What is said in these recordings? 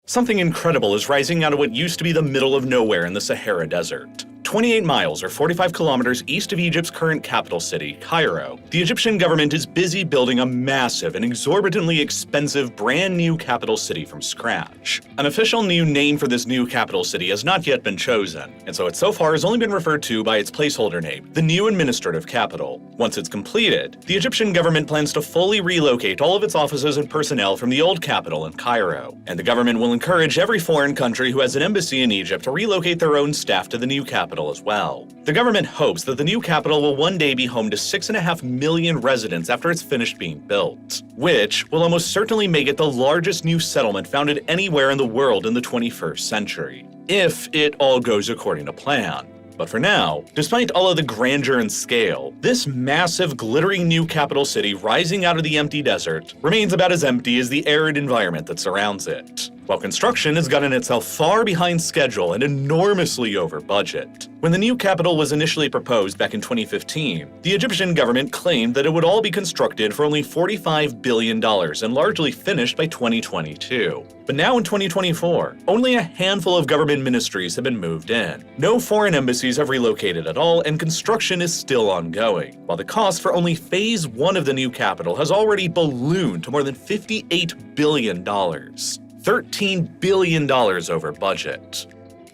Something incredible is rising out of what used to be the middle of nowhere in the Sahara Desert. 28 miles or 45 kilometers east of Egypt's current capital city, Cairo, the Egyptian government is busy building a massive and exorbitantly expensive brand new capital city from scratch. An official new name for this new capital city has not yet been chosen, and so it so far has only been referred to by its placeholder name, the new administrative capital. Once it's completed, the Egyptian government plans to fully relocate all of its offices and personnel from the old capital in Cairo, and the government will encourage every foreign country who has an embassy in Egypt to relocate their own staff to the new capital as well. The government hopes that the new capital will one day be home to 6.5 million residents after it's finished being built, which will almost certainly make it the largest new settlement founded anywhere in the world in the 21st century, if it all goes according to plan. But for now, despite all of the grandeur and scale, this massive, glittering new capital city rising out of the empty desert remains about as empty as the arid environment that surrounds it, while construction has gotten itself far behind schedule and enormously over budget. When the new capital was initially proposed back in 2015, the Egyptian government claimed that it would all be constructed for only $45 billion and largely finished by 2022. But now in 2024, only a handful of government ministries have been moved in. No foreign embassies have relocated at all, and construction is still ongoing, while the cost for only Phase 1 of the new capital has already ballooned to more than $58 billion. $13 billion over budget.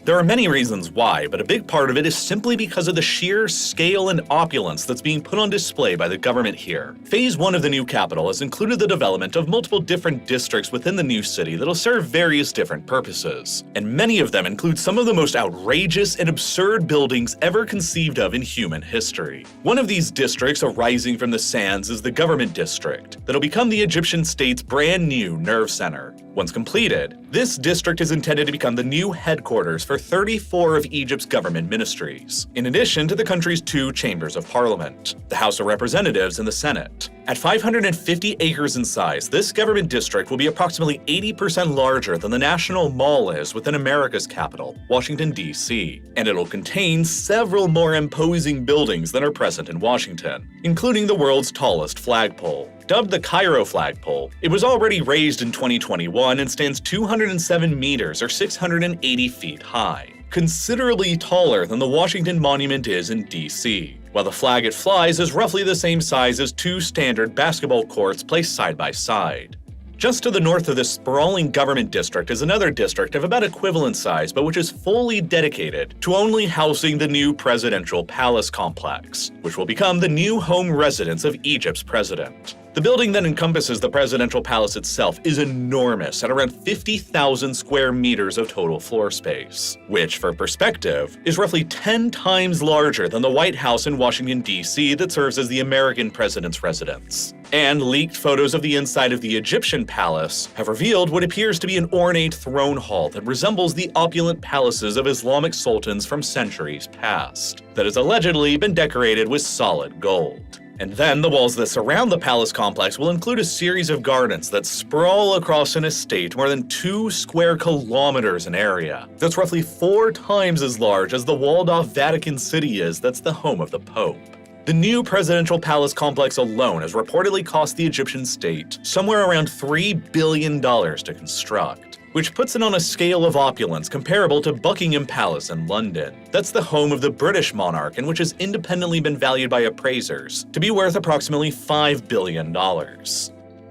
There are many reasons why, but a big part of it is simply because of the sheer scale and opulence that's being put on display by the government here. Phase 1 of the new capital has included the development of multiple different districts within the new city that'll serve various different purposes, and many of them include some of the most outrageous and absurd buildings ever conceived of in human history. One of these districts arising from the sands is the government district, that'll become the Egyptian state's brand new nerve center. Once completed, this district is intended to become the new headquarters for 34 of Egypt's government ministries, in addition to the country's 2 chambers of parliament, the House of Representatives and the Senate. At 550 acres in size, this government district will be approximately 80% larger than the National Mall is within America's capital, Washington, D.C., and it'll contain several more imposing buildings than are present in Washington, including the world's tallest flagpole. Dubbed the Cairo flagpole, it was already raised in 2021 and stands 207 meters or 680 feet high, considerably taller than the Washington Monument is in D.C., while the flag it flies is roughly the same size as 2 standard basketball courts placed side by side. Just to the north of this sprawling government district is another district of about equivalent size, but which is fully dedicated to only housing the new presidential palace complex, which will become the new home residence of Egypt's president. The building that encompasses the presidential palace itself is enormous at around 50,000 square meters of total floor space, which, for perspective, is roughly 10 times larger than the White House in Washington, D.C. that serves as the American president's residence. And leaked photos of the inside of the Egyptian palace have revealed what appears to be an ornate throne hall that resembles the opulent palaces of Islamic sultans from centuries past, that has allegedly been decorated with solid gold. And then the walls that surround the palace complex will include a series of gardens that sprawl across an estate more than 2 square kilometers in area. That's roughly 4 times as large as the walled-off Vatican City is that's the home of the Pope. The new presidential palace complex alone has reportedly cost the Egyptian state somewhere around $3 billion to construct, which puts it on a scale of opulence comparable to Buckingham Palace in London. That's the home of the British monarch, and which has independently been valued by appraisers to be worth approximately $5 billion.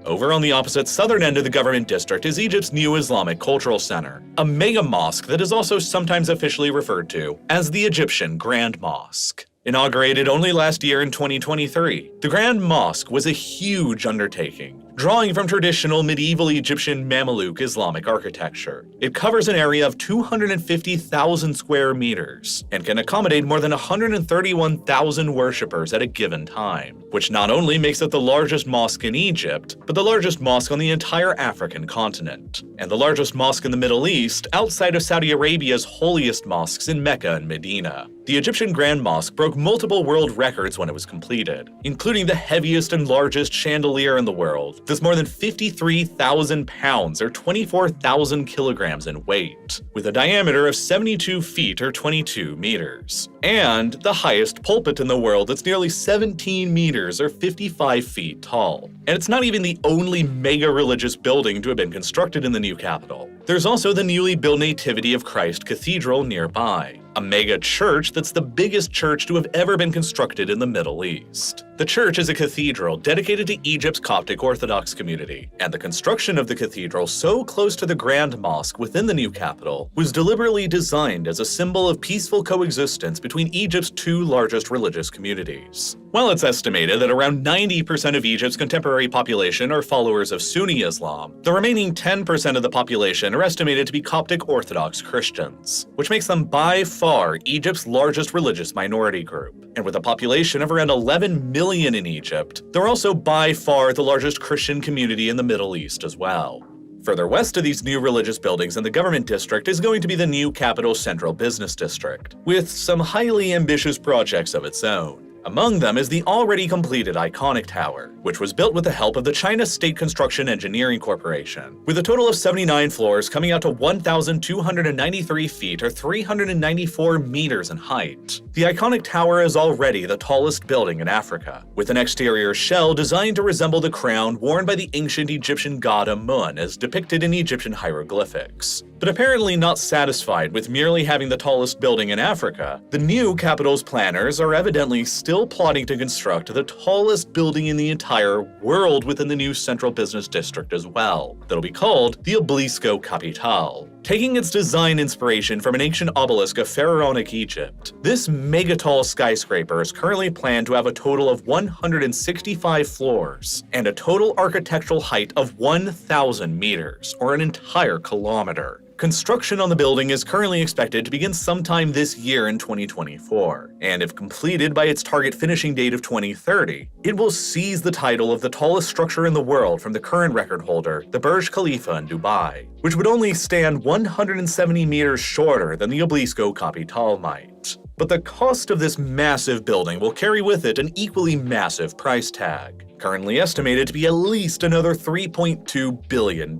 Over on the opposite southern end of the government district is Egypt's new Islamic Cultural Center, a mega mosque that is also sometimes officially referred to as the Egyptian Grand Mosque. Inaugurated only last year in 2023, the Grand Mosque was a huge undertaking, drawing from traditional medieval Egyptian Mamluk Islamic architecture. It covers an area of 250,000 square meters and can accommodate more than 131,000 worshippers at a given time, which not only makes it the largest mosque in Egypt, but the largest mosque on the entire African continent, and the largest mosque in the Middle East outside of Saudi Arabia's holiest mosques in Mecca and Medina. The Egyptian Grand Mosque broke multiple world records when it was completed, including the heaviest and largest chandelier in the world, that's more than 53,000 pounds or 24,000 kilograms in weight, with a diameter of 72 feet or 22 meters, and the highest pulpit in the world that's nearly 17 meters or 55 feet tall. And it's not even the only mega religious building to have been constructed in the new capital. There's also the newly built Nativity of Christ Cathedral nearby, a mega church that's the biggest church to have ever been constructed in the Middle East. The church is a cathedral dedicated to Egypt's Coptic Orthodox community, and the construction of the cathedral so close to the Grand Mosque within the new capital was deliberately designed as a symbol of peaceful coexistence between Egypt's two largest religious communities. While it's estimated that around 90% of Egypt's contemporary population are followers of Sunni Islam, the remaining 10% of the population are estimated to be Coptic Orthodox Christians, which makes them by far Egypt's largest religious minority group. And with a population of around 11 million in Egypt, they're also by far the largest Christian community in the Middle East as well. Further west of these new religious buildings in the government district is going to be the new Capital Central Business District, with some highly ambitious projects of its own. Among them is the already completed iconic tower, which was built with the help of the China State Construction Engineering Corporation, with a total of 79 floors coming out to 1,293 feet or 394 meters in height. The iconic tower is already the tallest building in Africa, with an exterior shell designed to resemble the crown worn by the ancient Egyptian god Amun as depicted in Egyptian hieroglyphics. But apparently not satisfied with merely having the tallest building in Africa, the new capital's planners are evidently still plotting to construct the tallest building in the entire world within the new central business district as well. That'll be called the Obelisko Capital. Taking its design inspiration from an ancient obelisk of pharaonic Egypt, this megatall skyscraper is currently planned to have a total of 165 floors and a total architectural height of 1,000 meters, or an entire kilometer. Construction on the building is currently expected to begin sometime this year in 2024, and if completed by its target finishing date of 2030, it will seize the title of the tallest structure in the world from the current record holder, the Burj Khalifa in Dubai, which would only stand 170 meters shorter than the Obelisko Capital might. But the cost of this massive building will carry with it an equally massive price tag, currently estimated to be at least another $3.2 billion.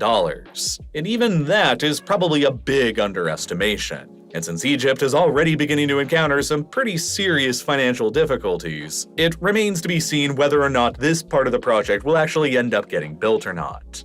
And even that is probably a big underestimation. And since Egypt is already beginning to encounter some pretty serious financial difficulties, it remains to be seen whether or not this part of the project will actually end up getting built or not.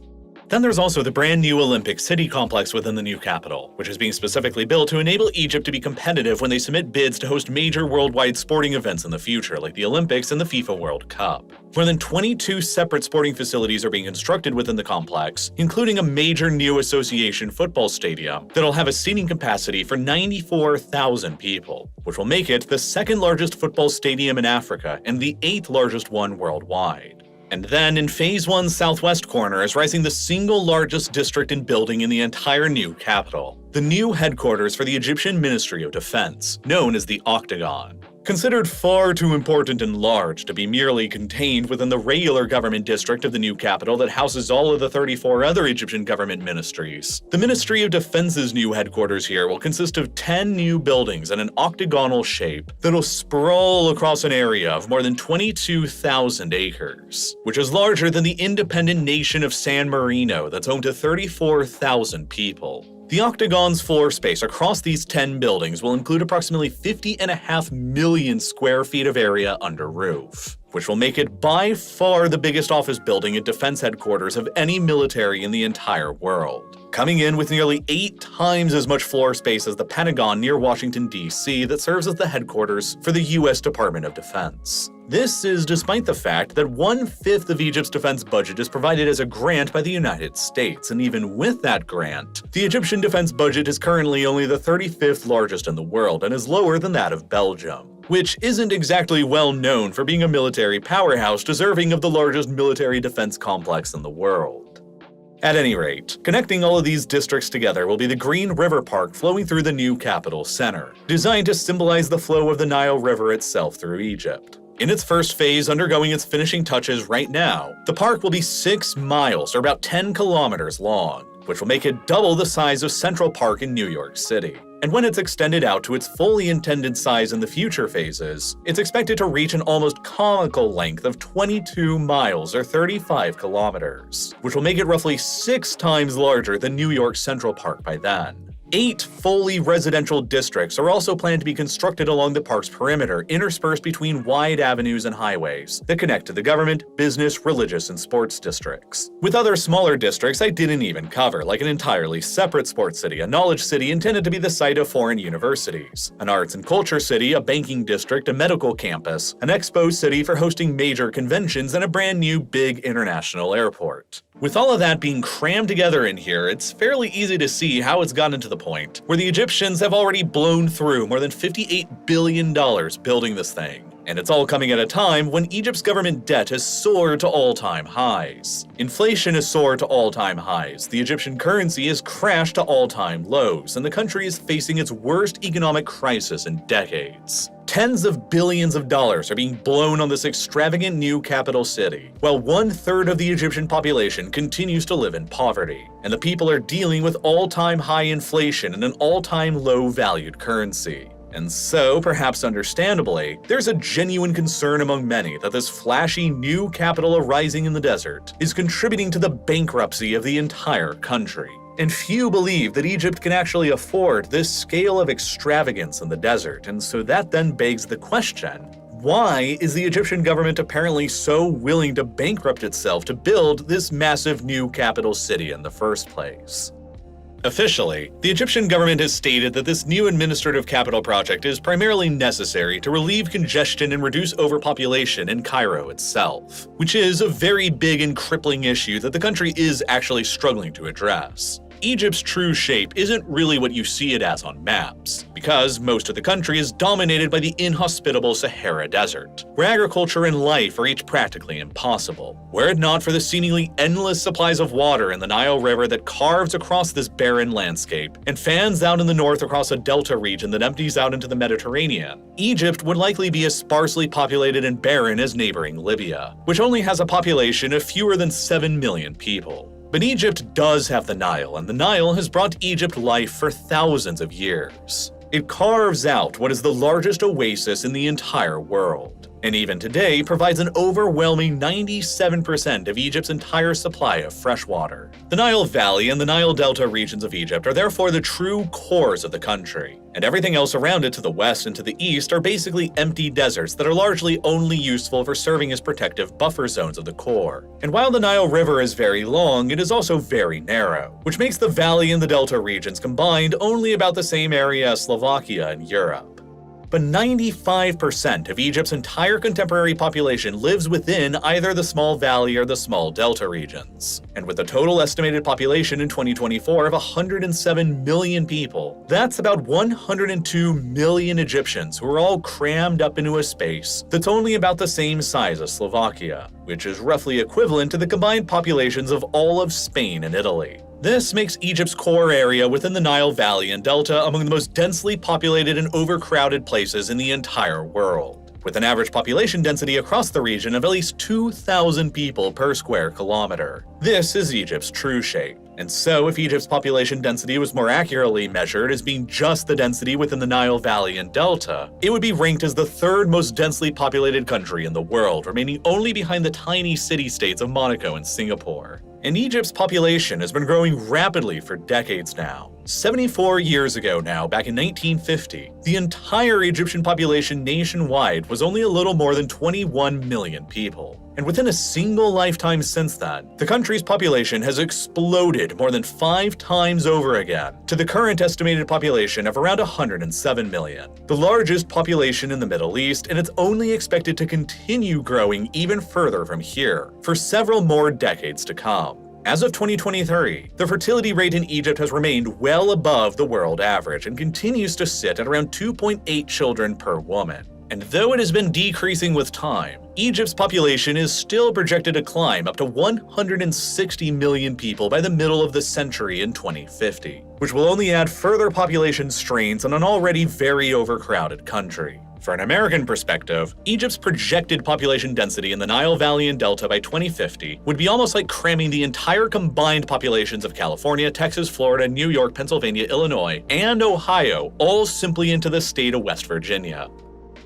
Then there's also the brand new Olympic City complex within the new capital, which is being specifically built to enable Egypt to be competitive when they submit bids to host major worldwide sporting events in the future, like the Olympics and the FIFA World Cup. More than 22 separate sporting facilities are being constructed within the complex, including a major new association football stadium that'll have a seating capacity for 94,000 people, which will make it the second largest football stadium in Africa and the 8th largest one worldwide. And then in Phase 1's southwest corner is rising the single largest district and building in the entire new capital, the new headquarters for the Egyptian Ministry of Defense, known as the Octagon. Considered far too important and large to be merely contained within the regular government district of the new capital that houses all of the 34 other Egyptian government ministries, the Ministry of Defense's new headquarters here will consist of 10 new buildings in an octagonal shape that'll sprawl across an area of more than 22,000 acres, which is larger than the independent nation of San Marino that's home to 34,000 people. The Octagon's floor space across these 10 buildings will include approximately 50.5 million square feet of area under roof, which will make it by far the biggest office building and defense headquarters of any military in the entire world, coming in with nearly 8 times as much floor space as the Pentagon near Washington, D.C. that serves as the headquarters for the U.S. Department of Defense. This is despite the fact that 1/5 of Egypt's defense budget is provided as a grant by the United States, and even with that grant, the Egyptian defense budget is currently only the 35th largest in the world and is lower than that of Belgium, which isn't exactly well known for being a military powerhouse deserving of the largest military defense complex in the world. At any rate, connecting all of these districts together will be the Green River Park flowing through the new capital center, designed to symbolize the flow of the Nile River itself through Egypt. In its first phase, undergoing its finishing touches right now, the park will be 6 miles, or about 10 kilometers long, which will make it double the size of Central Park in New York City. And when it's extended out to its fully intended size in the future phases, it's expected to reach an almost comical length of 22 miles, or 35 kilometers, which will make it roughly 6 times larger than New York Central Park by then. 8 fully residential districts are also planned to be constructed along the park's perimeter, interspersed between wide avenues and highways that connect to the government, business, religious, and sports districts. With other smaller districts I didn't even cover, like an entirely separate sports city, a knowledge city intended to be the site of foreign universities, an arts and culture city, a banking district, a medical campus, an expo city for hosting major conventions, and a brand new big international airport. With all of that being crammed together in here, it's fairly easy to see how it's gotten to the point where the Egyptians have already blown through more than $58 billion building this thing. And it's all coming at a time when Egypt's government debt has soared to all-time highs. Inflation has soared to all-time highs, the Egyptian currency has crashed to all-time lows, and the country is facing its worst economic crisis in decades. Tens of billions of dollars are being blown on this extravagant new capital city, while 1/3 of the Egyptian population continues to live in poverty, and the people are dealing with all-time high inflation and an all-time low valued currency. And so, perhaps understandably, there's a genuine concern among many that this flashy new capital arising in the desert is contributing to the bankruptcy of the entire country. And few believe that Egypt can actually afford this scale of extravagance in the desert, and so that then begs the question, why is the Egyptian government apparently so willing to bankrupt itself to build this massive new capital city in the first place? Officially, the Egyptian government has stated that this new administrative capital project is primarily necessary to relieve congestion and reduce overpopulation in Cairo itself, which is a very big and crippling issue that the country is actually struggling to address. Egypt's true shape isn't really what you see it as on maps, because most of the country is dominated by the inhospitable Sahara Desert, where agriculture and life are each practically impossible. Were it not for the seemingly endless supplies of water in the Nile River that carves across this barren landscape and fans out in the north across a delta region that empties out into the Mediterranean, Egypt would likely be as sparsely populated and barren as neighboring Libya, which only has a population of fewer than 7 million people. But Egypt does have the Nile, and the Nile has brought Egypt life for thousands of years. It carves out what is the largest oasis in the entire world, and even today provides an overwhelming 97% of Egypt's entire supply of fresh water. The Nile Valley and the Nile Delta regions of Egypt are therefore the true cores of the country, and everything else around it to the west and to the east are basically empty deserts that are largely only useful for serving as protective buffer zones of the core. And while the Nile River is very long, it is also very narrow, which makes the valley and the delta regions combined only about the same area as Slovakia and Europe. But 95% of Egypt's entire contemporary population lives within either the small valley or the small delta regions. And with a total estimated population in 2024 of 107 million people, that's about 102 million Egyptians who are all crammed up into a space that's only about the same size as Slovakia, which is roughly equivalent to the combined populations of all of Spain and Italy. This makes Egypt's core area within the Nile Valley and Delta among the most densely populated and overcrowded places in the entire world, with an average population density across the region of at least 2,000 people per square kilometer. This is Egypt's true shape. And so, if Egypt's population density was more accurately measured as being just the density within the Nile Valley and Delta, it would be ranked as the third most densely populated country in the world, remaining only behind the tiny city-states of Monaco and Singapore. And Egypt's population has been growing rapidly for decades now. 74 years ago now, back in 1950, the entire Egyptian population nationwide was only a little more than 21 million people. And within a single lifetime since then, the country's population has exploded more than 5 times over again, to the current estimated population of around 107 million, the largest population in the Middle East, and it's only expected to continue growing even further from here, for several more decades to come. As of 2023, the fertility rate in Egypt has remained well above the world average and continues to sit at around 2.8 children per woman. And though it has been decreasing with time, Egypt's population is still projected to climb up to 160 million people by the middle of the century in 2050, which will only add further population strains on an already very overcrowded country. For an American perspective, Egypt's projected population density in the Nile Valley and Delta by 2050 would be almost like cramming the entire combined populations of California, Texas, Florida, New York, Pennsylvania, Illinois, and Ohio all simply into the state of West Virginia.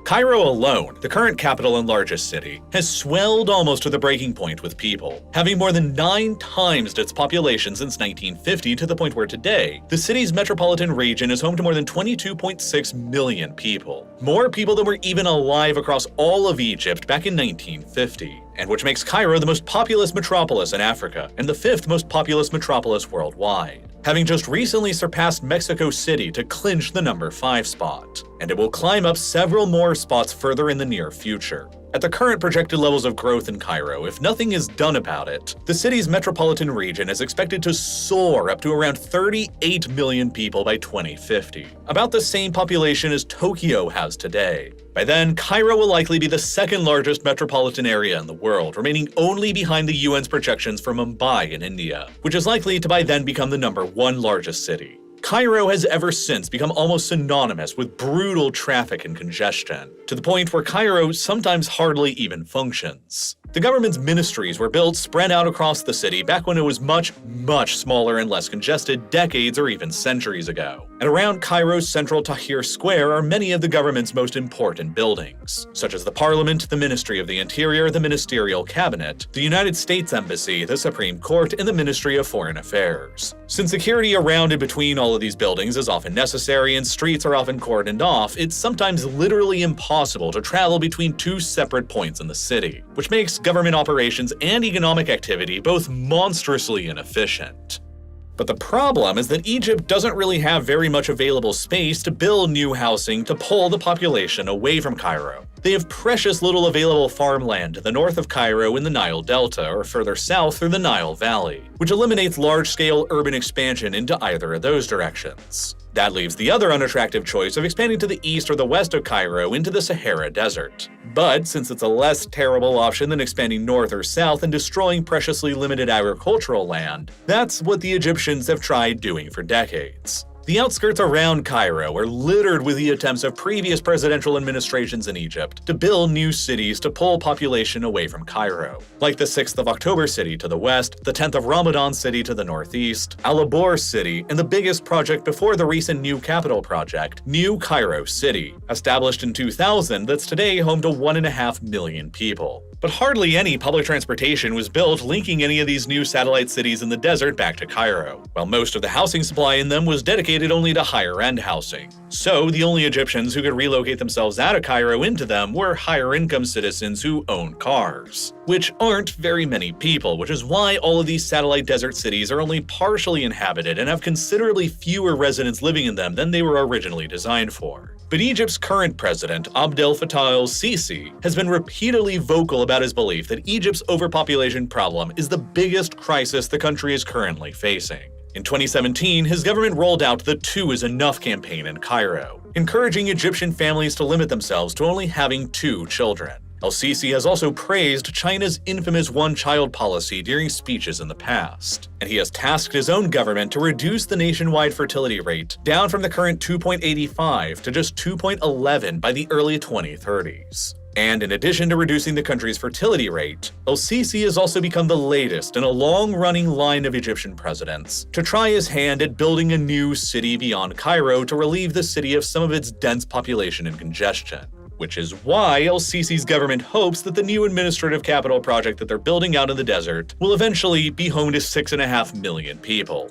Cairo alone, the current capital and largest city, has swelled almost to the breaking point with people, having more than 9 times its population since 1950 to the point where today, the city's metropolitan region is home to more than 22.6 million people. More people than were even alive across all of Egypt back in 1950, and which makes Cairo the most populous metropolis in Africa and the 5th most populous metropolis worldwide, having just recently surpassed Mexico City to clinch the number 5 spot, and it will climb up several more spots further in the near future. At the current projected levels of growth in Cairo, if nothing is done about it, the city's metropolitan region is expected to soar up to around 38 million people by 2050, about the same population as Tokyo has today. By then, Cairo will likely be the 2nd largest metropolitan area in the world, remaining only behind the UN's projections for Mumbai in India, which is likely to by then become the number 1 largest city. Cairo has ever since become almost synonymous with brutal traffic and congestion, to the point where Cairo sometimes hardly even functions. The government's ministries were built spread out across the city back when it was much smaller and less congested decades or even centuries ago. And around Cairo's central Tahrir Square are many of the government's most important buildings, such as the Parliament, the Ministry of the Interior, the Ministerial Cabinet, the United States Embassy, the Supreme Court, and the Ministry of Foreign Affairs. Since security around and between all of these buildings is often necessary and streets are often cordoned off, it's sometimes literally impossible to travel between 2 separate points in the city, which makes government operations and economic activity both monstrously inefficient. But the problem is that Egypt doesn't really have very much available space to build new housing to pull the population away from Cairo. They have precious little available farmland to the north of Cairo in the Nile Delta or further south through the Nile Valley, which eliminates large-scale urban expansion into either of those directions. That leaves the other unattractive choice of expanding to the east or the west of Cairo into the Sahara Desert. But since it's a less terrible option than expanding north or south and destroying preciously limited agricultural land, that's what the Egyptians have tried doing for decades. The outskirts around Cairo are littered with the attempts of previous presidential administrations in Egypt to build new cities to pull population away from Cairo, like the 6th of October city to the west, the 10th of Ramadan city to the northeast, Al-Abor city, and the biggest project before the recent new capital project, New Cairo City, established in 2000 that's today home to 1.5 million people. But hardly any public transportation was built linking any of these new satellite cities in the desert back to Cairo, while most of the housing supply in them was dedicated only to higher-end housing. So the only Egyptians who could relocate themselves out of Cairo into them were higher-income citizens who own cars, which aren't very many people, which is why all of these satellite desert cities are only partially inhabited and have considerably fewer residents living in them than they were originally designed for. But Egypt's current president, Abdel Fattah el-Sisi, has been repeatedly vocal about his belief that Egypt's overpopulation problem is the biggest crisis the country is currently facing. In 2017, his government rolled out the 2 is enough campaign in Cairo, encouraging Egyptian families to limit themselves to only having 2 children. El-Sisi has also praised China's infamous one-child policy during speeches in the past, and he has tasked his own government to reduce the nationwide fertility rate down from the current 2.85 to just 2.11 by the early 2030s. And in addition to reducing the country's fertility rate, El-Sisi has also become the latest in a long-running line of Egyptian presidents to try his hand at building a new city beyond Cairo to relieve the city of some of its dense population and congestion. Which is why El-Sisi's government hopes that the new administrative capital project that they're building out in the desert will eventually be home to 6.5 million people.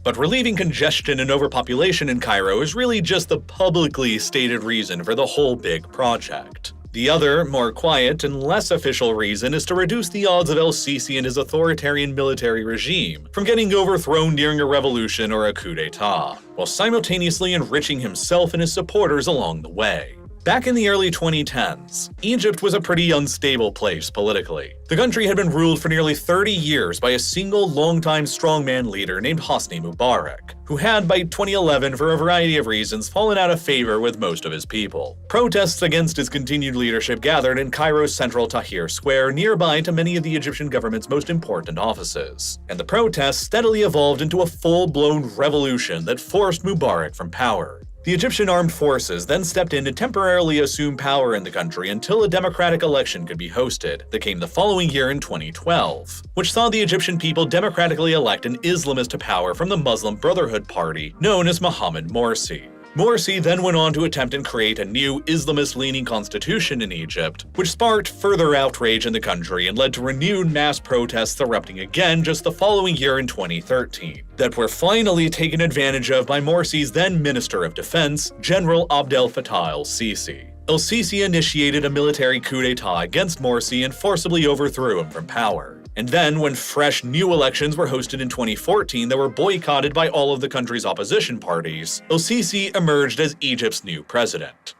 But relieving congestion and overpopulation in Cairo is really just the publicly stated reason for the whole big project. The other, more quiet and less official reason is to reduce the odds of El-Sisi and his authoritarian military regime from getting overthrown during a revolution or a coup d'etat, while simultaneously enriching himself and his supporters along the way. Back in the early 2010s, Egypt was a pretty unstable place politically. The country had been ruled for nearly 30 years by a single longtime strongman leader named Hosni Mubarak, who had by 2011, for a variety of reasons, fallen out of favor with most of his people. Protests against his continued leadership gathered in Cairo's central Tahrir Square, nearby to many of the Egyptian government's most important offices. And the protests steadily evolved into a full-blown revolution that forced Mubarak from power. The Egyptian armed forces then stepped in to temporarily assume power in the country until a democratic election could be hosted that came the following year in 2012, which saw the Egyptian people democratically elect an Islamist to power from the Muslim Brotherhood Party known as Mohammed Morsi. Morsi then went on to attempt and create a new Islamist-leaning constitution in Egypt, which sparked further outrage in the country and led to renewed mass protests erupting again just the following year in 2013, that were finally taken advantage of by Morsi's then Minister of Defense, General Abdel Fattah el-Sisi. El-Sisi initiated a military coup d'etat against Morsi and forcibly overthrew him from power. And then, when fresh new elections were hosted in 2014 that were boycotted by all of the country's opposition parties, el-Sisi emerged as Egypt's new president.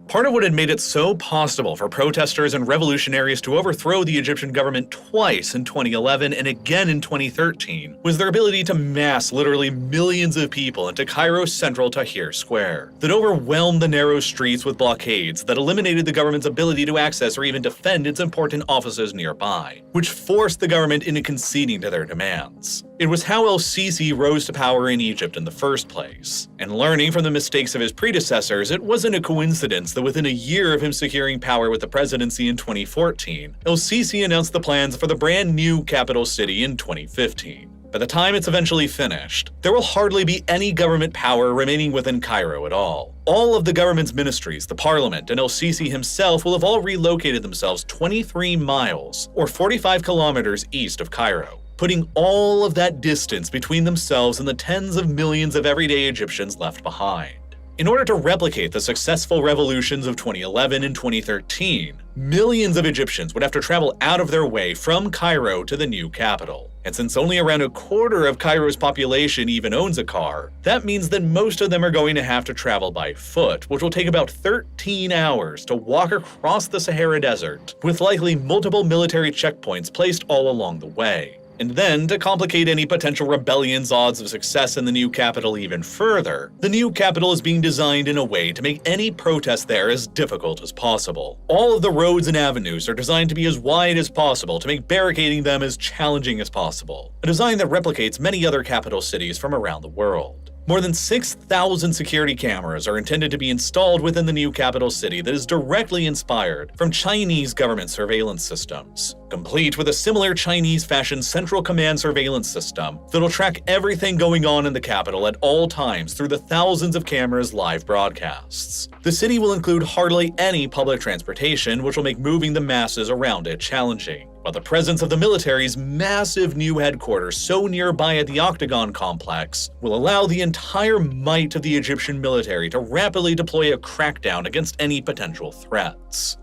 Part of what had made it so possible for protesters and revolutionaries to overthrow the Egyptian government twice in 2011 and again in 2013 was their ability to mass literally millions of people into Cairo's central Tahrir Square, that overwhelmed the narrow streets with blockades that eliminated the government's ability to access or even defend its important offices nearby, which forced the government into conceding to their demands. It was how el-Sisi rose to power in Egypt in the first place. And learning from the mistakes of his predecessors, it wasn't a coincidence that within a year of him securing power with the presidency in 2014, el-Sisi announced the plans for the brand new capital city in 2015. By the time it's eventually finished, there will hardly be any government power remaining within Cairo at all. All of the government's ministries, the parliament, and el-Sisi himself will have all relocated themselves 23 miles, or 45 kilometers east of Cairo, putting all of that distance between themselves and the tens of millions of everyday Egyptians left behind. In order to replicate the successful revolutions of 2011 and 2013, millions of Egyptians would have to travel out of their way from Cairo to the new capital. And since only around a quarter of Cairo's population even owns a car, that means that most of them are going to have to travel by foot, which will take about 13 hours to walk across the Sahara Desert, with likely multiple military checkpoints placed all along the way. And then, to complicate any potential rebellion's odds of success in the new capital even further, the new capital is being designed in a way to make any protest there as difficult as possible. All of the roads and avenues are designed to be as wide as possible to make barricading them as challenging as possible, a design that replicates many other capital cities from around the world. More than 6,000 security cameras are intended to be installed within the new capital city that is directly inspired from Chinese government surveillance systems, complete with a similar Chinese-fashioned central command surveillance system that'll track everything going on in the capital at all times through the thousands of cameras' live broadcasts. The city will include hardly any public transportation, which will make moving the masses around it challenging, while the presence of the military's massive new headquarters so nearby at the Octagon complex will allow the entire might of the Egyptian military to rapidly deploy a crackdown against any potential threats.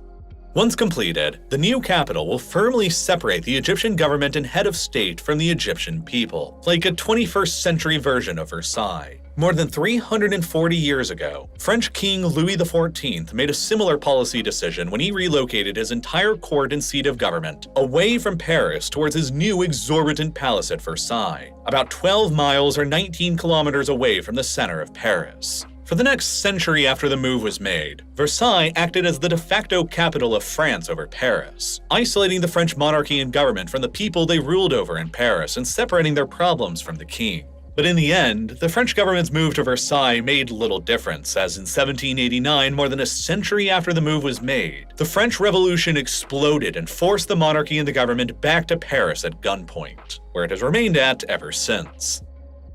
Once completed, the new capital will firmly separate the Egyptian government and head of state from the Egyptian people, like a 21st century version of Versailles. More than 340 years ago, French King Louis XIV made a similar policy decision when he relocated his entire court and seat of government away from Paris towards his new exorbitant palace at Versailles, about 12 miles or 19 kilometers away from the center of Paris. For the next century after the move was made, Versailles acted as the de facto capital of France over Paris, isolating the French monarchy and government from the people they ruled over in Paris and separating their problems from the king. But in the end, the French government's move to Versailles made little difference, as in 1789, more than a century after the move was made, the French Revolution exploded and forced the monarchy and the government back to Paris at gunpoint, where it has remained at ever since.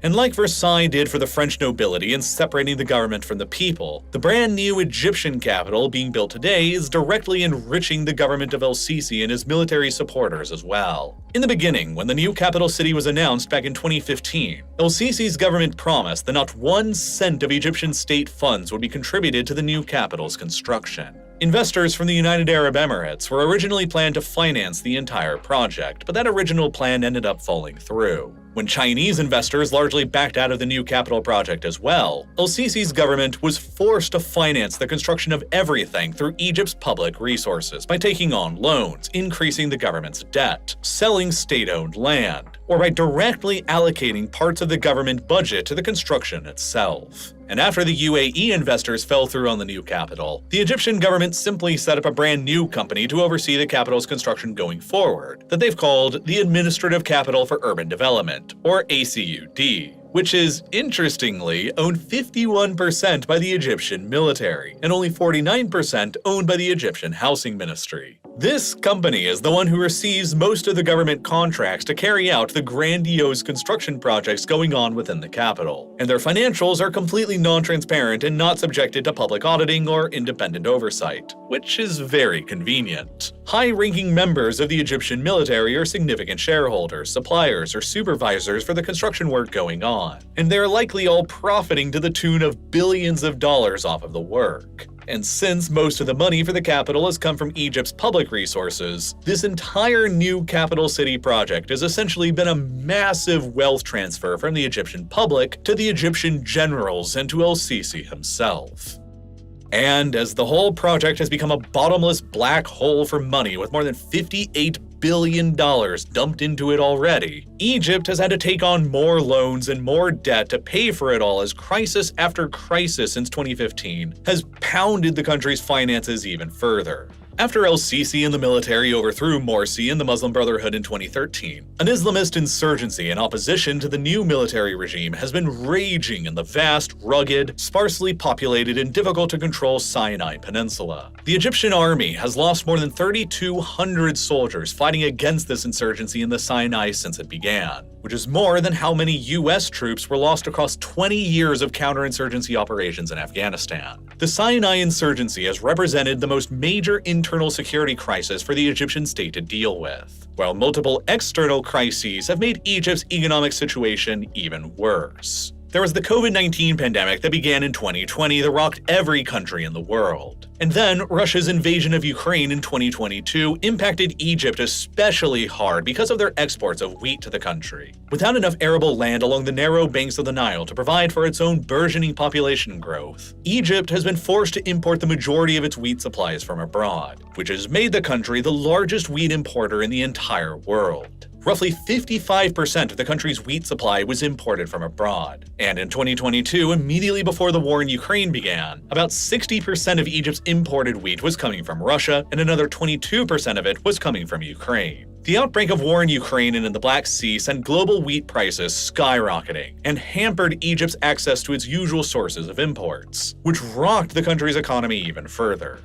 And like Versailles did for the French nobility in separating the government from the people, the brand new Egyptian capital being built today is directly enriching the government of el-Sisi and his military supporters as well. In the beginning, when the new capital city was announced back in 2015, el-Sisi's government promised that not 1 cent of Egyptian state funds would be contributed to the new capital's construction. Investors from the United Arab Emirates were originally planned to finance the entire project, but that original plan ended up falling through. When Chinese investors largely backed out of the new capital project as well, el-Sisi's government was forced to finance the construction of everything through Egypt's public resources by taking on loans, increasing the government's debt, selling state-owned land, or by directly allocating parts of the government budget to the construction itself. And after the UAE investors fell through on the new capital, the Egyptian government simply set up a brand new company to oversee the capital's construction going forward, that they've called the Administrative Capital for Urban Development, or ACUD, which is, interestingly, owned 51% by the Egyptian military, and only 49% owned by the Egyptian Housing Ministry. This company is the one who receives most of the government contracts to carry out the grandiose construction projects going on within the capital, and their financials are completely non-transparent and not subjected to public auditing or independent oversight, which is very convenient. High-ranking members of the Egyptian military are significant shareholders, suppliers, or supervisors for the construction work going on, and they're likely all profiting to the tune of billions of dollars off of the work. And since most of the money for the capital has come from Egypt's public resources, this entire new capital city project has essentially been a massive wealth transfer from the Egyptian public to the Egyptian generals and to El-Sisi himself. And as the whole project has become a bottomless black hole for money with more than $58 billion dumped into it already, Egypt has had to take on more loans and more debt to pay for it all as crisis after crisis since 2015 has pounded the country's finances even further. After El-Sisi and the military overthrew Morsi and the Muslim Brotherhood in 2013, an Islamist insurgency in opposition to the new military regime has been raging in the vast, rugged, sparsely populated, and difficult-to-control Sinai Peninsula. The Egyptian army has lost more than 3,200 soldiers fighting against this insurgency in the Sinai since it began, which is more than how many US troops were lost across 20 years of counterinsurgency operations in Afghanistan. The Sinai insurgency has represented the most major internal security crisis for the Egyptian state to deal with, while multiple external crises have made Egypt's economic situation even worse. There was the COVID-19 pandemic that began in 2020 that rocked every country in the world. And then Russia's invasion of Ukraine in 2022 impacted Egypt especially hard because of their exports of wheat to the country. Without enough arable land along the narrow banks of the Nile to provide for its own burgeoning population growth, Egypt has been forced to import the majority of its wheat supplies from abroad, which has made the country the largest wheat importer in the entire world. Roughly 55% of the country's wheat supply was imported from abroad. And in 2022, immediately before the war in Ukraine began, about 60% of Egypt's imported wheat was coming from Russia, and another 22% of it was coming from Ukraine. The outbreak of war in Ukraine and in the Black Sea sent global wheat prices skyrocketing and hampered Egypt's access to its usual sources of imports, which rocked the country's economy even further.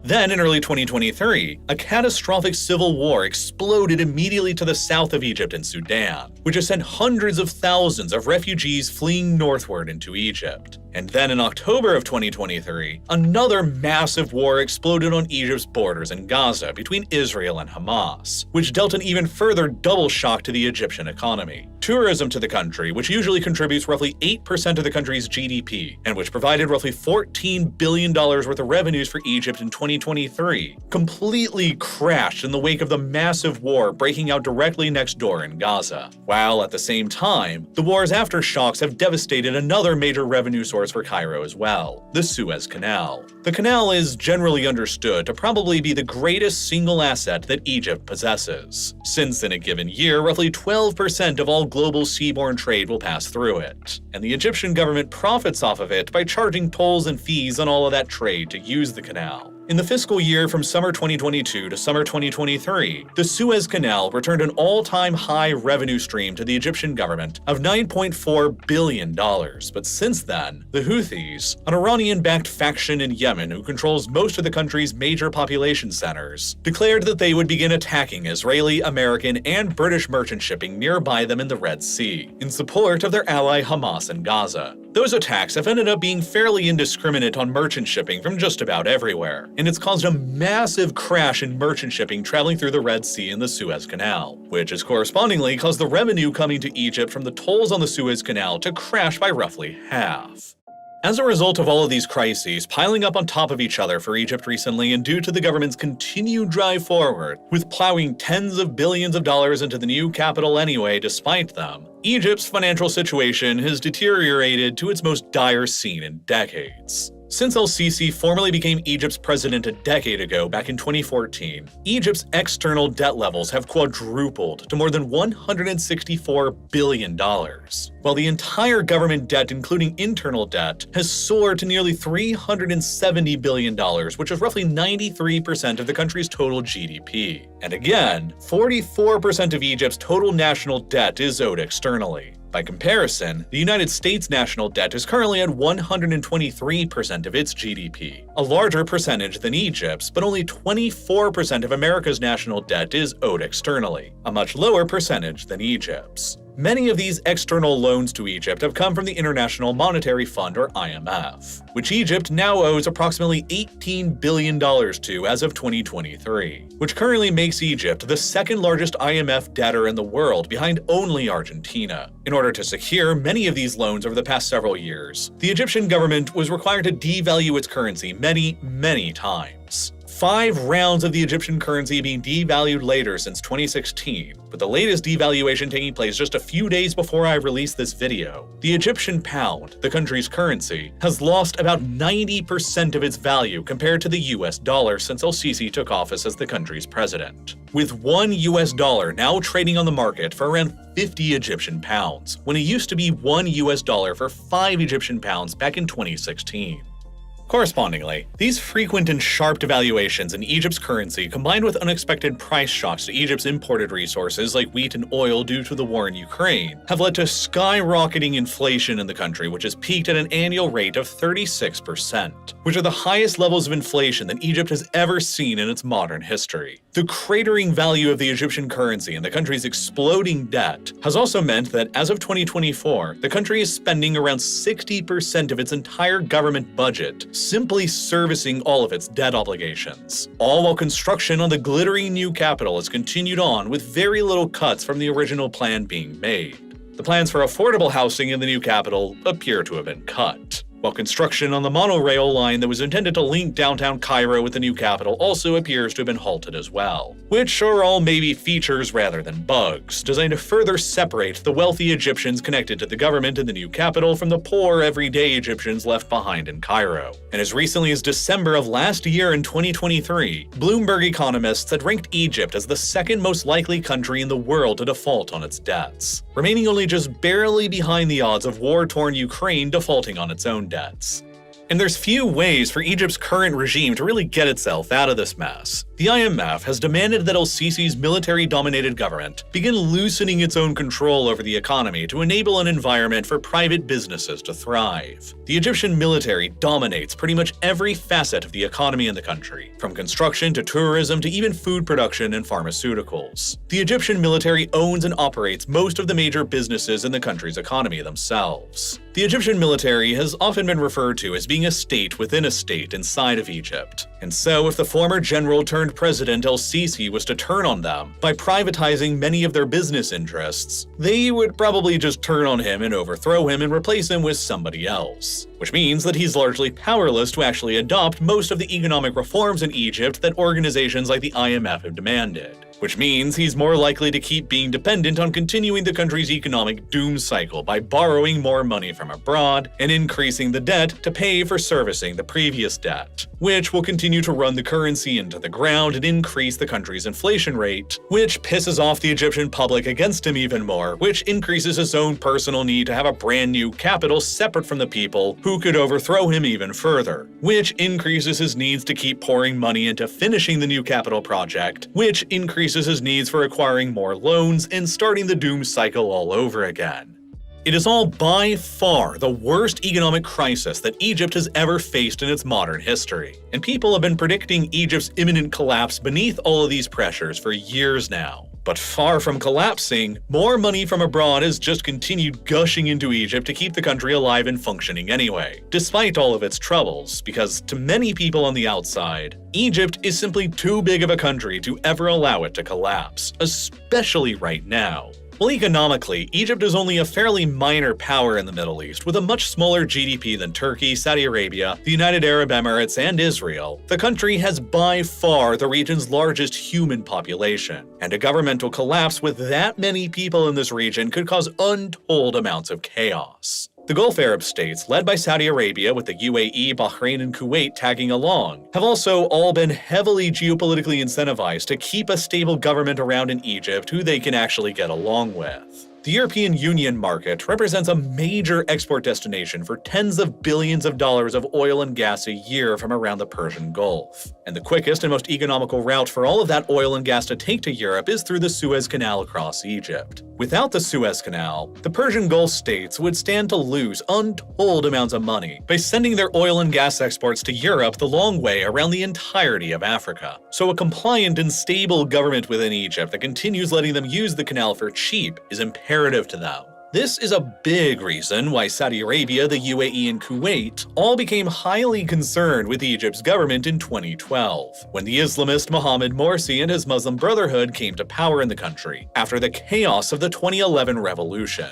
Then, in early 2023, a catastrophic civil war exploded immediately to the south of Egypt and Sudan, which has sent hundreds of thousands of refugees fleeing northward into Egypt. And then in October of 2023, another massive war exploded on Egypt's borders in Gaza between Israel and Hamas, which dealt an even further double shock to the Egyptian economy. Tourism to the country, which usually contributes roughly 8% of the country's GDP, and which provided roughly $14 billion worth of revenues for Egypt in 2023, completely crashed in the wake of the massive war breaking out directly next door in Gaza. While at the same time, the war's aftershocks have devastated another major revenue source for Cairo as well, the Suez Canal. The canal is generally understood to probably be the greatest single asset that Egypt possesses, since in a given year, roughly 12% of all global seaborne trade will pass through it, and the Egyptian government profits off of it by charging tolls and fees on all of that trade to use the canal. In the fiscal year from summer 2022 to summer 2023, the Suez Canal returned an all-time high revenue stream to the Egyptian government of $9.4 billion. But since then, the Houthis, an Iranian-backed faction in Yemen who controls most of the country's major population centers, declared that they would begin attacking Israeli, American, and British merchant shipping nearby them in the Red Sea, in support of their ally Hamas in Gaza. Those attacks have ended up being fairly indiscriminate on merchant shipping from just about everywhere, and it's caused a massive crash in merchant shipping traveling through the Red Sea and the Suez Canal, which has correspondingly caused the revenue coming to Egypt from the tolls on the Suez Canal to crash by roughly half. As a result of all of these crises piling up on top of each other for Egypt recently, and due to the government's continued drive forward, with plowing tens of billions of dollars into the new capital anyway despite them, Egypt's financial situation has deteriorated to its most dire scene in decades. Since El-Sisi formally became Egypt's president a decade ago back in 2014, Egypt's external debt levels have quadrupled to more than $164 billion, while the entire government debt, including internal debt, has soared to nearly $370 billion, which is roughly 93% of the country's total GDP. And again, 44% of Egypt's total national debt is owed externally. By comparison, the United States' national debt is currently at 123% of its GDP, a larger percentage than Egypt's, but only 24% of America's national debt is owed externally, a much lower percentage than Egypt's. Many of these external loans to Egypt have come from the International Monetary Fund, or IMF, which Egypt now owes approximately $18 billion to as of 2023, which currently makes Egypt the second largest IMF debtor in the world, behind only Argentina. In order to secure many of these loans over the past several years, the Egyptian government was required to devalue its currency many times. 5 rounds of the Egyptian currency being devalued later since 2016, with the latest devaluation taking place just a few days before I released this video. The Egyptian pound, the country's currency, has lost about 90% of its value compared to the US dollar since El-Sisi took office as the country's president, with $1 US now trading on the market for around 50 Egyptian pounds, when it used to be $1 US for 5 Egyptian pounds back in 2016. Correspondingly, these frequent and sharp devaluations in Egypt's currency, combined with unexpected price shocks to Egypt's imported resources like wheat and oil due to the war in Ukraine, have led to skyrocketing inflation in the country, which has peaked at an annual rate of 36%, which are the highest levels of inflation that Egypt has ever seen in its modern history. The cratering value of the Egyptian currency and the country's exploding debt has also meant that as of 2024, the country is spending around 60% of its entire government budget simply servicing all of its debt obligations, all while construction on the glittering new capital has continued on with very little cuts from the original plan being made. The plans for affordable housing in the new capital appear to have been cut, while construction on the monorail line that was intended to link downtown Cairo with the new capital also appears to have been halted as well, which are all maybe features rather than bugs, designed to further separate the wealthy Egyptians connected to the government in the new capital from the poor everyday Egyptians left behind in Cairo. And as recently as December of last year in 2023, Bloomberg economists had ranked Egypt as the second most likely country in the world to default on its debts, remaining only just barely behind the odds of war-torn Ukraine defaulting on its own debts. And there's few ways for Egypt's current regime to really get itself out of this mess. The IMF has demanded that El-Sisi's military-dominated government begin loosening its own control over the economy to enable an environment for private businesses to thrive. The Egyptian military dominates pretty much every facet of the economy in the country, from construction to tourism to even food production and pharmaceuticals. The Egyptian military owns and operates most of the major businesses in the country's economy themselves. The Egyptian military has often been referred to as being a state within a state inside of Egypt. And so if the former general turned president El-Sisi was to turn on them by privatizing many of their business interests, they would probably just turn on him and overthrow him and replace him with somebody else. Which means that he's largely powerless to actually adopt most of the economic reforms in Egypt that organizations like the IMF have demanded. Which means he's more likely to keep being dependent on continuing the country's economic doom cycle by borrowing more money from abroad and increasing the debt to pay for servicing the previous debt, which will continue to run the currency into the ground and increase the country's inflation rate, which pisses off the Egyptian public against him even more, which increases his own personal need to have a brand new capital separate from the people who could overthrow him even further, which increases his needs to keep pouring money into finishing the new capital project, which increases his needs for acquiring more loans and starting the doom cycle all over again. It is all by far the worst economic crisis that Egypt has ever faced in its modern history, and people have been predicting Egypt's imminent collapse beneath all of these pressures for years now. But far from collapsing, more money from abroad has just continued gushing into Egypt to keep the country alive and functioning anyway, despite all of its troubles, because to many people on the outside, Egypt is simply too big of a country to ever allow it to collapse, especially right now. While economically, Egypt is only a fairly minor power in the Middle East, with a much smaller GDP than Turkey, Saudi Arabia, the United Arab Emirates, and Israel, the country has by far the region's largest human population, and a governmental collapse with that many people in this region could cause untold amounts of chaos. The Gulf Arab states, led by Saudi Arabia with the UAE, Bahrain, and Kuwait tagging along, have also all been heavily geopolitically incentivized to keep a stable government around in Egypt who they can actually get along with. The European Union market represents a major export destination for tens of billions of dollars of oil and gas a year from around the Persian Gulf. And the quickest and most economical route for all of that oil and gas to take to Europe is through the Suez Canal across Egypt. Without the Suez Canal, the Persian Gulf states would stand to lose untold amounts of money by sending their oil and gas exports to Europe the long way around the entirety of Africa. So a compliant and stable government within Egypt that continues letting them use the canal for cheap is imperative to them. This is a big reason why Saudi Arabia, the UAE, and Kuwait all became highly concerned with Egypt's government in 2012, when the Islamist Mohammed Morsi and his Muslim Brotherhood came to power in the country after the chaos of the 2011 revolution.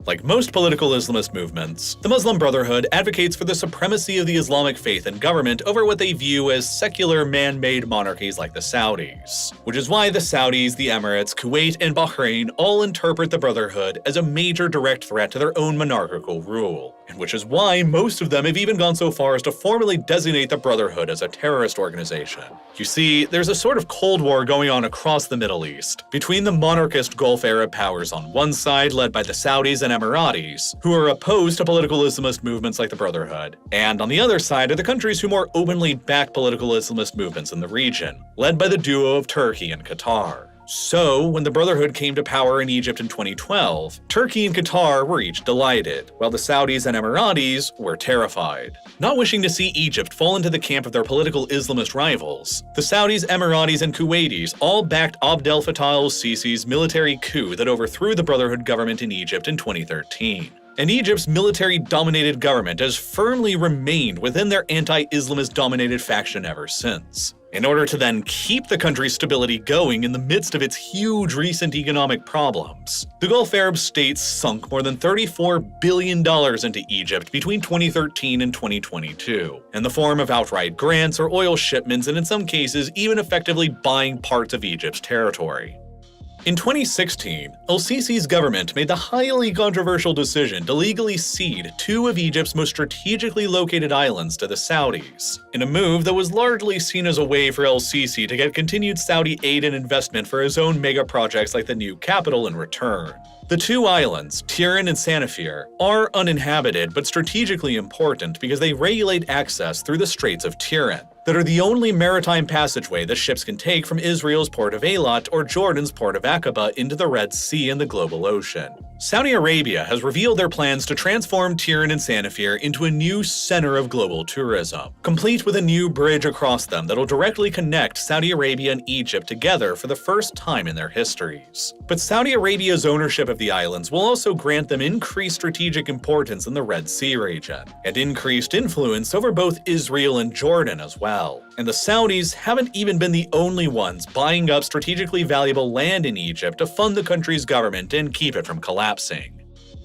Like most political Islamist movements, the Muslim Brotherhood advocates for the supremacy of the Islamic faith and government over what they view as secular man-made monarchies like the Saudis, which is why the Saudis, the Emirates, Kuwait, and Bahrain all interpret the Brotherhood as a major direct threat to their own monarchical rule, and which is why most of them have even gone so far as to formally designate the Brotherhood as a terrorist organization. You see, there's a sort of Cold War going on across the Middle East, between the monarchist Gulf Arab powers on one side, led by the Saudis and Emiratis, who are opposed to political Islamist movements like the Brotherhood, and on the other side are the countries who more openly back political Islamist movements in the region, led by the duo of Turkey and Qatar. So, when the Brotherhood came to power in Egypt in 2012, Turkey and Qatar were each delighted, while the Saudis and Emiratis were terrified. Not wishing to see Egypt fall into the camp of their political Islamist rivals, the Saudis, Emiratis, and Kuwaitis all backed Abdel Fattah el-Sisi's military coup that overthrew the Brotherhood government in Egypt in 2013. And Egypt's military-dominated government has firmly remained within their anti-Islamist-dominated faction ever since, in order to then keep the country's stability going in the midst of its huge recent economic problems. The Gulf Arab states sunk more than $34 billion into Egypt between 2013 and 2022, in the form of outright grants or oil shipments, and in some cases even effectively buying parts of Egypt's territory. In 2016, el-Sisi's government made the highly controversial decision to legally cede two of Egypt's most strategically located islands to the Saudis, in a move that was largely seen as a way for el-Sisi to get continued Saudi aid and investment for his own mega projects like the new capital in return. The two islands, Tiran and Sanafir, are uninhabited but strategically important because they regulate access through the Straits of Tiran, that are the only maritime passageway that ships can take from Israel's port of Eilat or Jordan's port of Aqaba into the Red Sea and the global ocean. Saudi Arabia has revealed their plans to transform Tiran and Sanafir into a new center of global tourism, complete with a new bridge across them that'll directly connect Saudi Arabia and Egypt together for the first time in their histories. But Saudi Arabia's ownership of the islands will also grant them increased strategic importance in the Red Sea region, and increased influence over both Israel and Jordan as well. And the Saudis haven't even been the only ones buying up strategically valuable land in Egypt to fund the country's government and keep it from collapsing.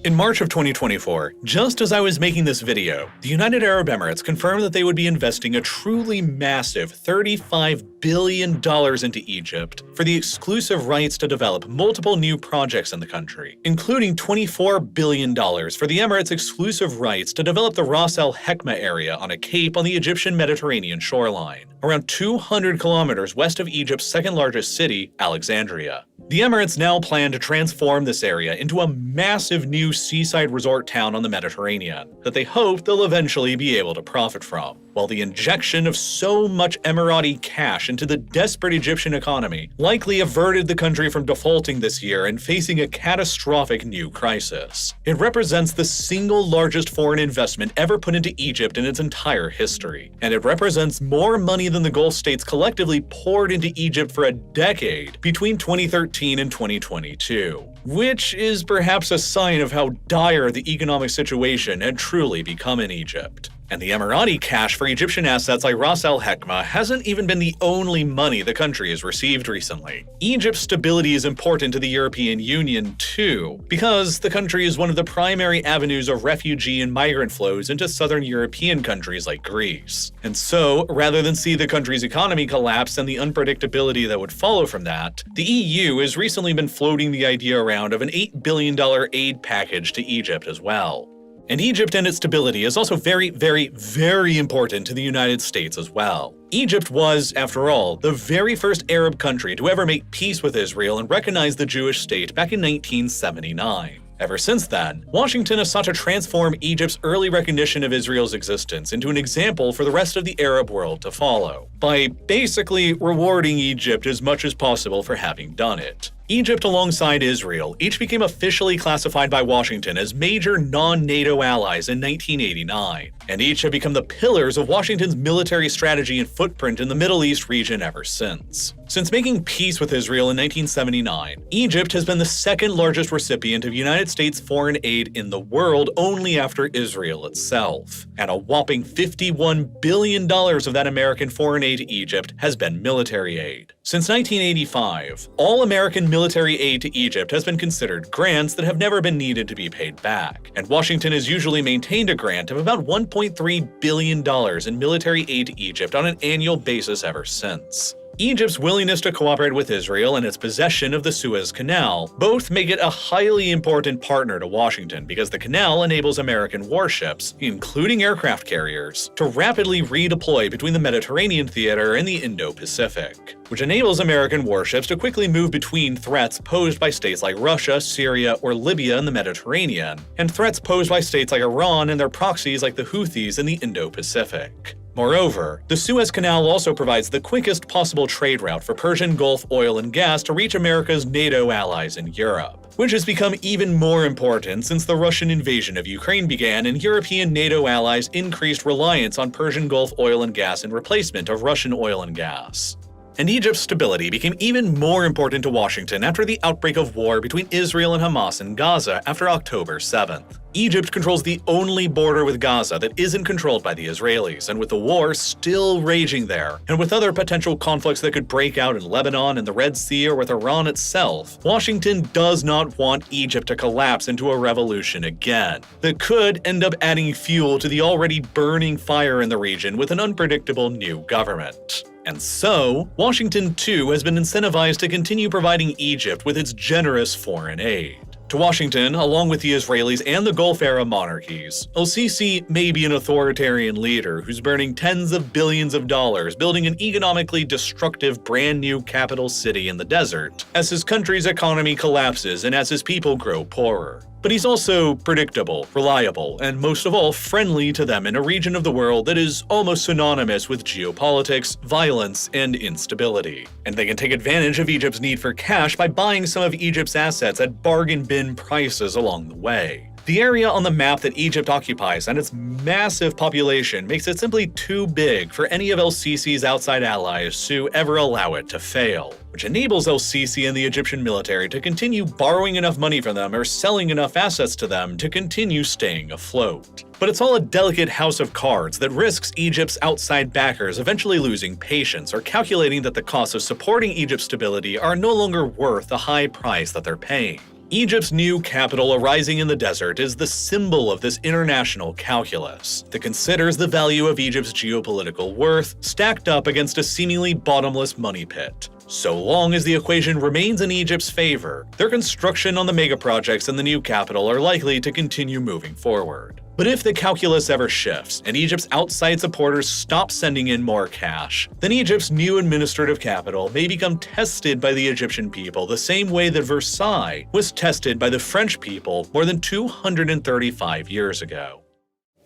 In March of 2024, just as I was making this video, the United Arab Emirates confirmed that they would be investing a truly massive $35 billion into Egypt for the exclusive rights to develop multiple new projects in the country, including $24 billion for the Emirates' exclusive rights to develop the Ras Al Hekma area on a cape on the Egyptian Mediterranean shoreline, around 200 kilometers west of Egypt's second-largest city, Alexandria. The Emirates now plan to transform this area into a massive new seaside resort town on the Mediterranean that they hope they'll eventually be able to profit from. While the injection of so much Emirati cash into the desperate Egyptian economy likely averted the country from defaulting this year and facing a catastrophic new crisis. It represents the single largest foreign investment ever put into Egypt in its entire history, and it represents more money than the Gulf states collectively poured into Egypt for a decade between 2013 and 2022, which is perhaps a sign of how dire the economic situation had truly become in Egypt. And the Emirati cash for Egyptian assets like Ras Al Hekma hasn't even been the only money the country has received recently. Egypt's stability is important to the European Union too, because the country is one of the primary avenues of refugee and migrant flows into southern European countries like Greece. And so, rather than see the country's economy collapse and the unpredictability that would follow from that, the EU has recently been floating the idea around of an $8 billion aid package to Egypt as well. And Egypt and its stability is also very, very, very important to the United States as well. Egypt was, after all, the very first Arab country to ever make peace with Israel and recognize the Jewish state back in 1979. Ever since then, Washington has sought to transform Egypt's early recognition of Israel's existence into an example for the rest of the Arab world to follow, by basically rewarding Egypt as much as possible for having done it. Egypt alongside Israel each became officially classified by Washington as major non-NATO allies in 1989, and each have become the pillars of Washington's military strategy and footprint in the Middle East region ever since. Since making peace with Israel in 1979, Egypt has been the second largest recipient of United States foreign aid in the world, only after Israel itself. And a whopping $51 billion of that American foreign aid to Egypt has been military aid. Since 1985, all American military aid to Egypt has been considered grants that have never been needed to be paid back, and Washington has usually maintained a grant of about $1.3 billion in military aid to Egypt on an annual basis ever since. Egypt's willingness to cooperate with Israel and its possession of the Suez Canal both make it a highly important partner to Washington because the canal enables American warships, including aircraft carriers, to rapidly redeploy between the Mediterranean theater and the Indo-Pacific, which enables American warships to quickly move between threats posed by states like Russia, Syria, or Libya in the Mediterranean, and threats posed by states like Iran and their proxies like the Houthis in the Indo-Pacific. Moreover, the Suez Canal also provides the quickest possible trade route for Persian Gulf oil and gas to reach America's NATO allies in Europe, which has become even more important since the Russian invasion of Ukraine began and European NATO allies increased reliance on Persian Gulf oil and gas in replacement of Russian oil and gas. And Egypt's stability became even more important to Washington after the outbreak of war between Israel and Hamas in Gaza after October 7th. Egypt controls the only border with Gaza that isn't controlled by the Israelis, and with the war still raging there, and with other potential conflicts that could break out in Lebanon and the Red Sea or with Iran itself, Washington does not want Egypt to collapse into a revolution again that could end up adding fuel to the already burning fire in the region with an unpredictable new government. And so, Washington too has been incentivized to continue providing Egypt with its generous foreign aid. To Washington, along with the Israelis and the Gulf-era monarchies, el-Sisi may be an authoritarian leader who's burning tens of billions of dollars building an economically destructive brand new capital city in the desert, as his country's economy collapses and as his people grow poorer. But he's also predictable, reliable, and most of all friendly to them in a region of the world that is almost synonymous with geopolitics, violence, and instability. And they can take advantage of Egypt's need for cash by buying some of Egypt's assets at bargain bin prices along the way. The area on the map that Egypt occupies and its massive population makes it simply too big for any of el-Sisi's outside allies to ever allow it to fail, which enables el-Sisi and the Egyptian military to continue borrowing enough money from them or selling enough assets to them to continue staying afloat. But it's all a delicate house of cards that risks Egypt's outside backers eventually losing patience or calculating that the costs of supporting Egypt's stability are no longer worth the high price that they're paying. Egypt's new capital arising in the desert is the symbol of this international calculus that considers the value of Egypt's geopolitical worth stacked up against a seemingly bottomless money pit. So long as the equation remains in Egypt's favor, their construction on the megaprojects in the new capital are likely to continue moving forward. But if the calculus ever shifts and Egypt's outside supporters stop sending in more cash, then Egypt's new administrative capital may become tested by the Egyptian people the same way that Versailles was tested by the French people more than 235 years ago.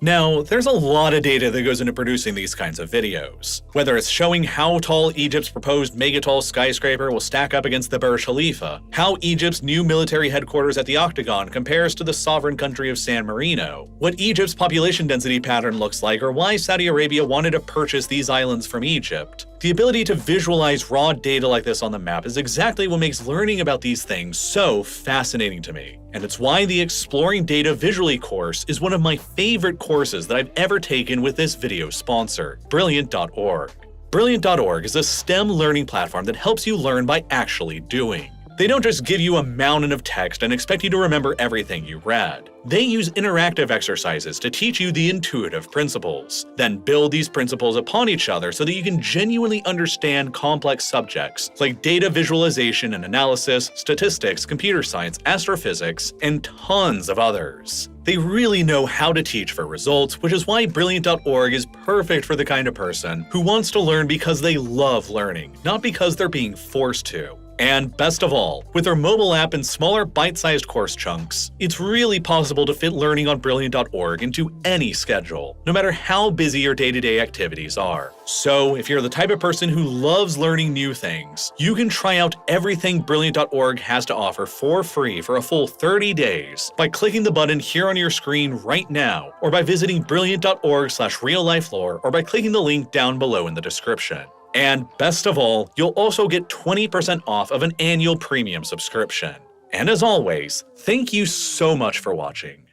Now, there's a lot of data that goes into producing these kinds of videos. Whether it's showing how tall Egypt's proposed megatall skyscraper will stack up against the Burj Khalifa, how Egypt's new military headquarters at the Octagon compares to the sovereign country of San Marino, what Egypt's population density pattern looks like, or why Saudi Arabia wanted to purchase these islands from Egypt. The ability to visualize raw data like this on the map is exactly what makes learning about these things so fascinating to me. And it's why the Exploring Data Visually course is one of my favorite courses that I've ever taken with this video sponsor, Brilliant.org. Brilliant.org is a STEM learning platform that helps you learn by actually doing. They don't just give you a mountain of text and expect you to remember everything you read. They use interactive exercises to teach you the intuitive principles, then build these principles upon each other so that you can genuinely understand complex subjects like data visualization and analysis, statistics, computer science, astrophysics, and tons of others. They really know how to teach for results, which is why Brilliant.org is perfect for the kind of person who wants to learn because they love learning, not because they're being forced to. And best of all, with their mobile app and smaller bite-sized course chunks, it's really possible to fit learning on Brilliant.org into any schedule, no matter how busy your day-to-day activities are. So, if you're the type of person who loves learning new things, you can try out everything Brilliant.org has to offer for free for a full 30 days by clicking the button here on your screen right now, or by visiting Brilliant.org/RealLifeLore, or by clicking the link down below in the description. And best of all, you'll also get 20% off of an annual premium subscription. And as always, thank you so much for watching.